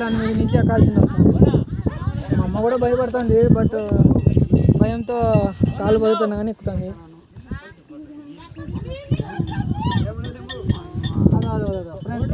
దాని మీద నుంచి ఎక్కాల్సింది వస్తుంది. మా అమ్మ కూడా భయపడుతుంది, బట్ భయంతో కాలు పడుతున్నా కానీ ఎక్కుతుంది. ఫ్రెండ్స్